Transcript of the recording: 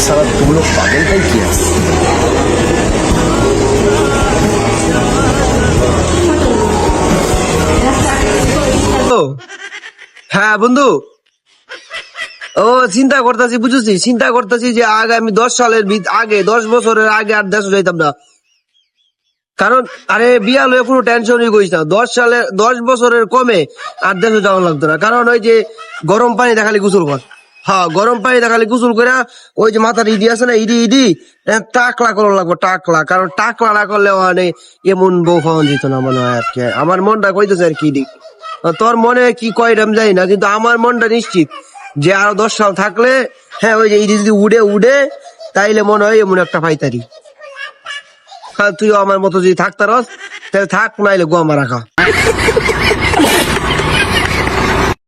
साला तुम लोग पागल है क्या? হ্যাঁ বন্ধু, ও চিন্তা করতেছি, বুঝেছি, চিন্তা করতেছি যে আগামী 10 সালের আগে, 10 বছরের আগে আর দেশ যাইতাম না। কারণ আরে বিয়া লয়ে কোনো টেনশনই করিস না, 10 বছরের কমে আর দেশে যাওয়া লাগতো না। কারণ ওই যে গরম পানি দেখালি গোসল কর, হ্যাঁ গরম পানি দেখালি গোসল করে ওই যে মাথার ইডি আছে না, ইডি টাকলা করা লাগবো, টাকলা। কারণ টাকলা না করলে মানে এমন বউ পাওয়া যেত না মনে হয় আর কি। আমার মনটা কইতেছে আর কি, তোর মনে কি কয় আমি জানি না, কিন্তু আমার মনটা নিশ্চিত যে আরো 10 সাল থাকলে, হ্যাঁ ওই যে ইডি যদি উড়ে উড়ে তাইলে মনে হয় এমন একটা পাইতারি। হ্যাঁ তুইও আমার মতো যদি থাকতারস তাহলে থাক, নাইলে গো আমার রাখা।